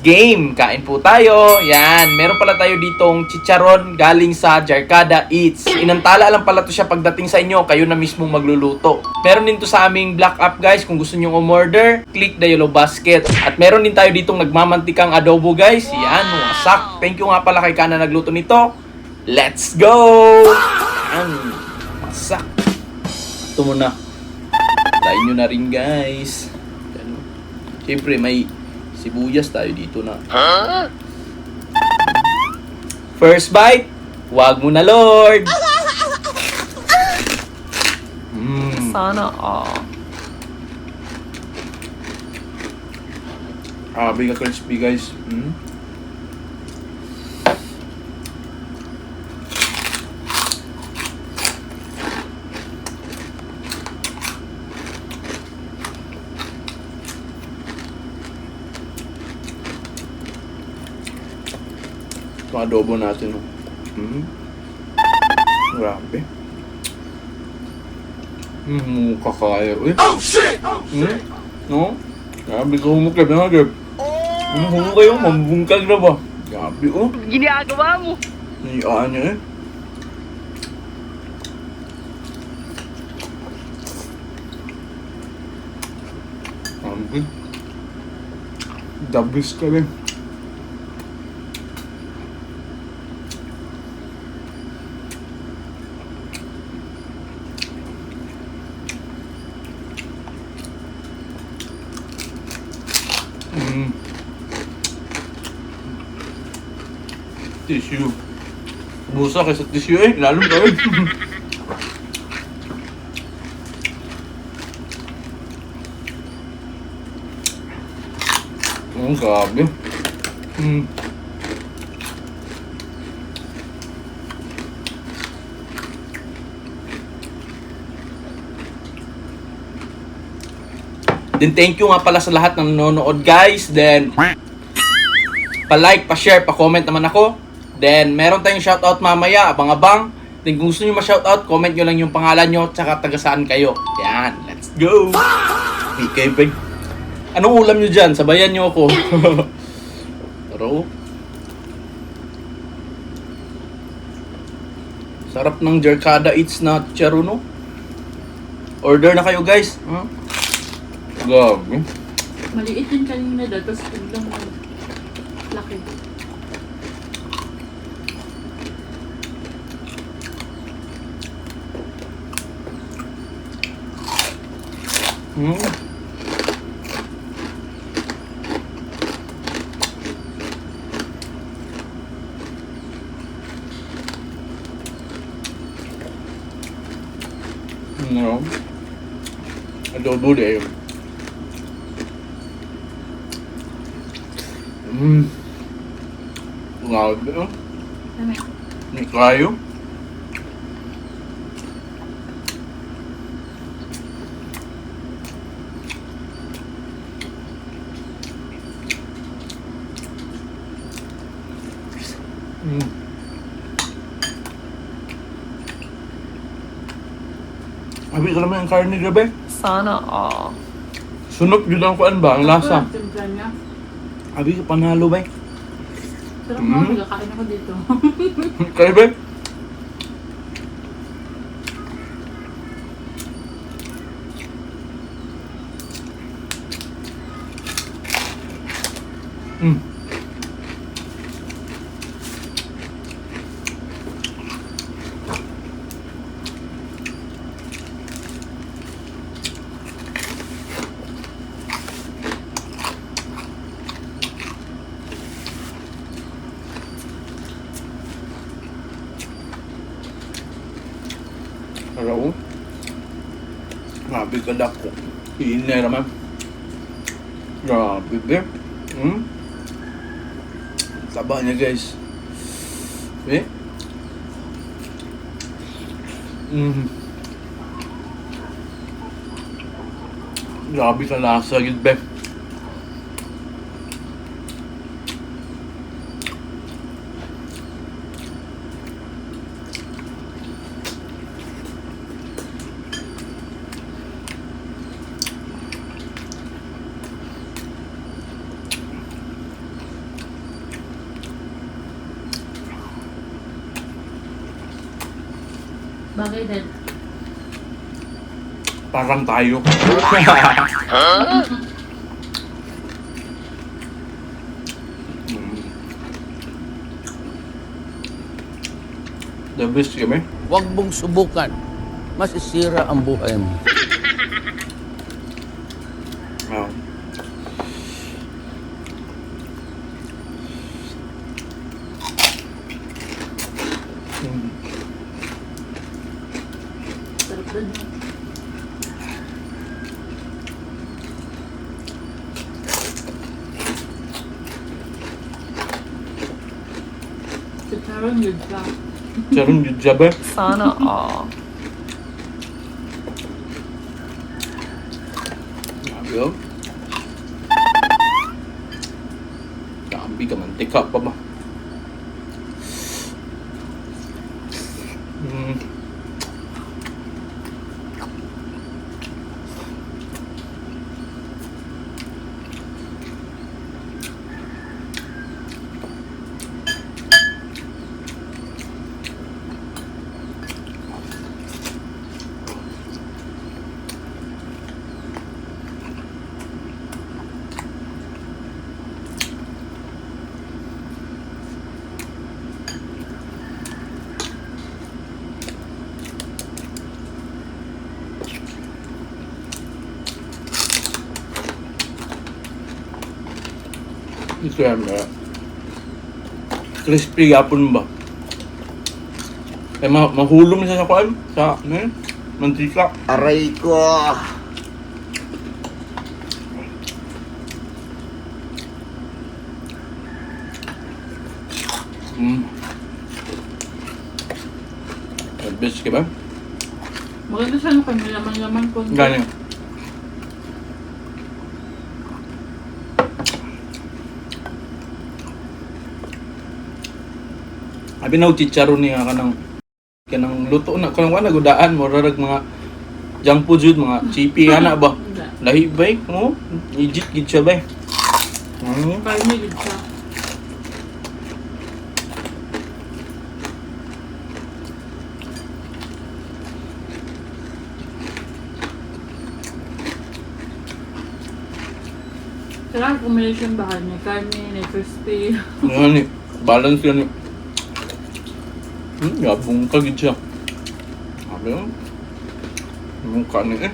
Game! Kain po tayo. Yan. Meron pala tayo ditong chicharon galing sa Jarcada Eats. Inantala lang pala to siya pagdating sa inyo. Kayo na mismong magluluto. Meron din to sa aming Black App guys. Kung gusto nyo umorder, click the yellow basket. At meron din tayo ditong nagmamantikang adobo guys. Yan. Wasak. Thank you nga pala kay Kana nagluto nito. Let's go! Yan. Wasak. Ito muna. Lain nyo na rin guys. Yan. Siyempre may sibuyas tayo dito na. First bite, wag mo na Lord. Sana all. Big crispy guys. Ito adobo natin. Grabe. Kakaya. Oh shit! Oh shit! No? Grabe ka humukab na agad. Humukab kayo, mambungkag na ba? Grabe oh. Ginagawa mo. Niyaan niya eh. Grabe. Dabis ka rin. Tissue. Busa kaysa tissue eh. Lalo ka eh. Grabe. Then thank you nga pala sa lahat ng nanonood guys. Then pa-like, pa-share, pa-comment naman ako. Then meron tayong shoutout mamaya, abang-abang. Then kung gusto niyo ma-shoutout, comment niyo lang yung pangalan niyo tsaka taga saan kayo. Yan, let's go. Okay, big. Anong ulam niyo diyan? Sabayan niyo ako. Pero sarap ng Jarcada Eats na chicharon. Order na kayo guys. Gabi. Maliit din kanina daw, tapos biglang laki. No. Adobo deh. Grabe oh. Dami. May kayo. Abi ka naman ang karne gabi. Sana all. Sunod yun ang kuan ba? Ang lasa. Timpla niya. Abi ka panalo ba? Sarap mo, magkakain ako dito. Kaya ba? Hello? Grabe ka dako. Iinay naman. Grabe be. Taba niya guys. Eh? Grabe ka lasa gid be. Bagay din. Parang tayo. The best kami. Huwag mong subukan. Masisira ang buhay mo. Wow. Sarap din. Chicharon yun ka. Charon yun siya ba? Sana all. Grabe oh. Grabe ka, mantika pa ba? Ito yan, crispy yapon ba? Eh, mahulom siya sa kuan, sa, ano yun? Mantika. Aray ko! Best ka ba? Maganda siya no, kami laman-laman ko. Ganyan. Abi na chicharon niya kanang luto na kanang wala gudaan mo rarag mga junk food jud mga chippy ana ba lahi bay mo legit gid siya bay. Karne gid siya. Sarap combination ba niya? Karne, na crispy. Ano ni balance yan ni. Gabong ka gid siya. Abi mo. Yung kanin eh.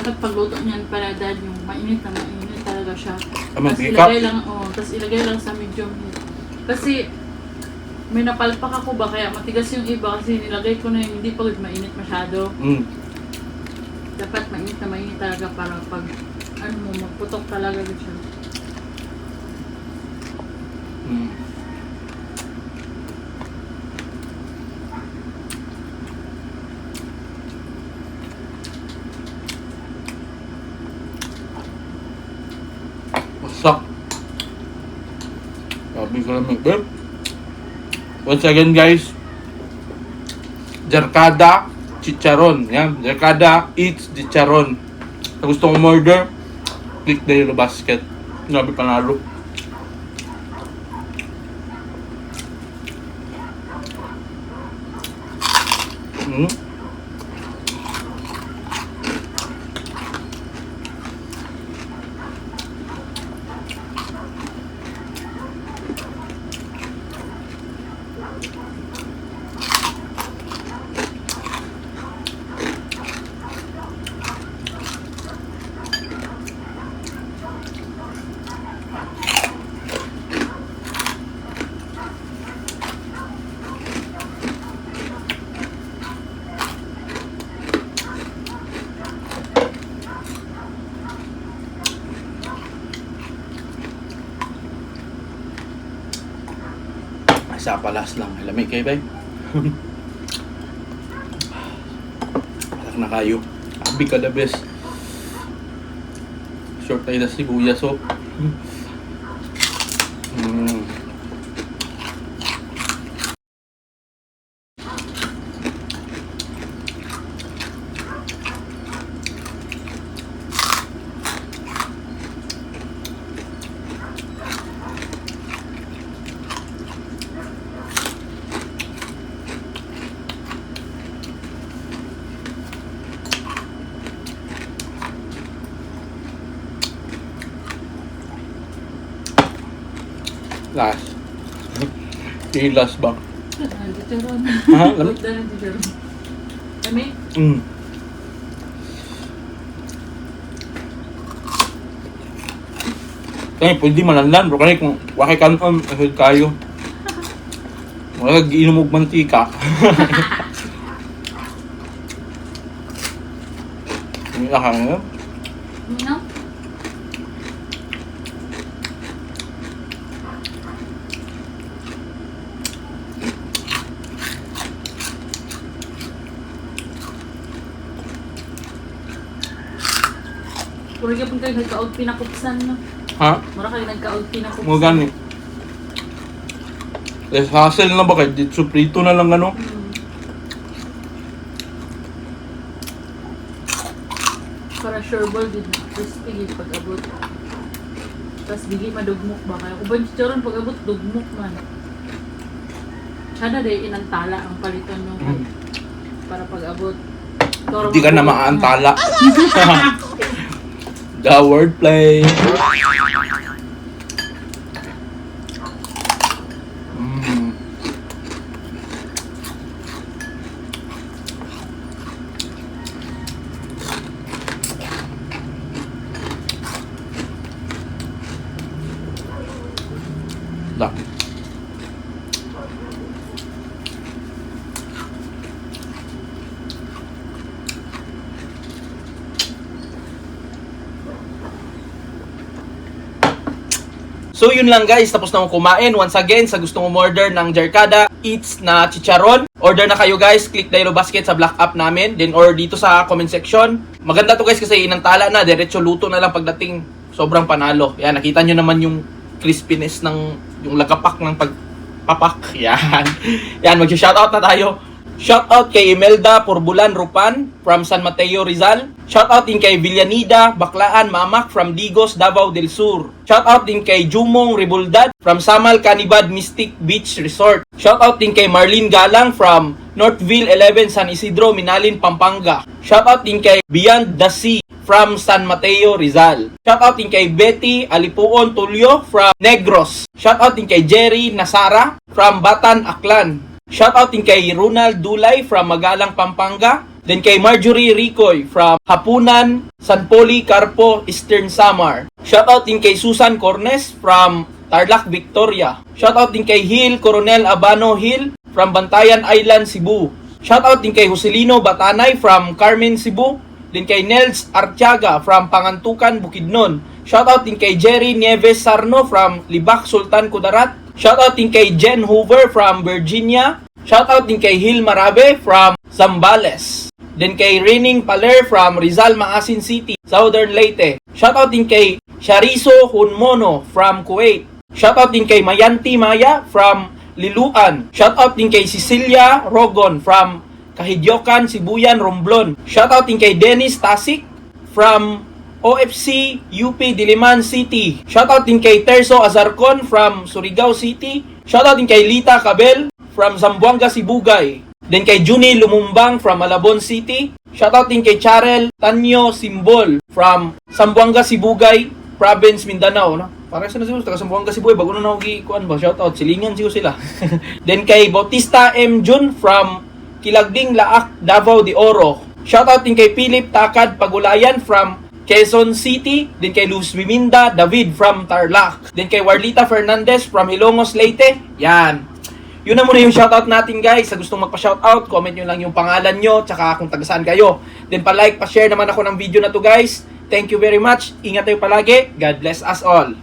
Dapat pagluto niyan para dahil yung mainit talaga siya. Tama, Tapos bika. ilagay lang, tapos ilagay lang sa medium heat. Kasi may napalpak ako ba kaya matigas yung iba kasi nilagay ko na yung hindi pa mainit masyado. Dapat mainit na mainit talaga para pag ano mo magputok talaga siya. Wasak. Sabi ko lang once again guys, Jarkada chicharon. Yan, Jarkada Eats Chicharon. Kung gusto mong order, click the yellow basket. Grabe panalo. Sa palas lang. Lamig kayo, bay. Alak na kayo. Abi ka the best. Short tayo na sibuyas, oh. Last. Last ba? Chicharon. Ha? Lamig? Good na chicharon. Kami? Kaya pwede malanlan bro. Kaya kung wakay kanon, ahod kayo. Wala giinom og mantika. Hindi na kaya. No? Puro ka pun kayo nagka-out pinakupsan, no? Ha? Mura kayo nagka-out pinakupsan. Mo gani. Less hassle na ba kayo? Dito prito na lang ano? Para sure ball din na. Crispy din pag-abot. Tapos bigay madugmok ba kayo? Kung ba chicharon pag-abot, dugmok man. Sana day inang tala ang palitan nyo. Para pag-abot. Hindi ka na maantala. The wordplay. Da. So yun lang guys, tapos na akong kumain. Once again, sa gustong umorder ng Jarkada Eats na chicharon, order na kayo guys. Click the yellow basket sa black app namin. Then or dito sa comment section. Maganda to guys kasi inantala na. Diretso luto na lang pagdating. Sobrang panalo. Yan, nakita nyo naman yung crispiness ng yung lagapak ng pagpapak. Yan. Yan, mag-shoutout na tayo. Shoutout kay Imelda Porbulan Rupan from San Mateo, Rizal. Shoutout din kay Villanida Baklaan Mamak from Digos, Davao del Sur. Shoutout din kay Jumong Ribuldad from Samal Canibad Mystic Beach Resort. Shoutout din kay Marlene Galang from Northville 11 San Isidro, Minalin, Pampanga. Shoutout din kay Beyond the Sea from San Mateo, Rizal. Shoutout din kay Betty Alipuon Tulio from Negros. Shoutout din kay Jerry Nasara from Batan, Aklan. Shoutout din kay Ronald Dulay from Magalang, Pampanga. Then kay Marjorie Ricoy from Hapunan, San Poli, Carpo, Eastern Samar. Shoutout din kay Susan Cornes from Tarlac, Victoria. Shoutout din kay Hill Coronel Abano Hill from Bantayan Island, Cebu. Shoutout din kay Joselino Batanay from Carmen, Cebu. Din kay Nels Artiaga from Pangantukan, Bukidnon. Shoutout din kay Jerry Nieves Sarno from Libak, Sultan Kudarat. Shoutout din kay Jen Hoover from Virginia. Shoutout din kay Hil Marabe from Zambales. Din kay Rening Paler from Rizal, Maasin City, Southern Leyte. Shoutout din kay Shariso Hunmono from Kuwait. Shoutout din kay Mayanti Maya from Liluan. Shoutout din kay Cecilia Rogon from Kahidyokan, Sibuyan, Romblon. Shoutout din kay Dennis Tasik from OFC UP Diliman City. Shoutout din kay Terso Azarcon from Surigao City. Shoutout din kay Lita Cabel from Zamboanga, Sibugay. Then kay Juni Lumumbang from Malabon City. Shoutout din kay Charel Tanyo Simbol from Zamboanga, Sibugay, Province, Mindanao. No? Parang sa nasiguro, taga Zamboanga, Sibugay. Bago na ako kuan ba? Shoutout, silingan siguro sila. Then kay Bautista M. Jun from Kilagding, Laak, Davao de Oro. Shoutout din kay Philip Takad Pagulayan from Quezon City. Then kay Luz Biminda David from Tarlac. Then kay Warlita Fernandez from Ilongos, Leyte. Yan. Yun na muna yung shoutout natin guys. Sa gustong magpa-shoutout, comment nyo lang yung pangalan nyo, tsaka kung taga-saan kayo. Then pa-like, pa-share naman ako ng video na to guys. Thank you very much. Ingat tayo palagi. God bless us all.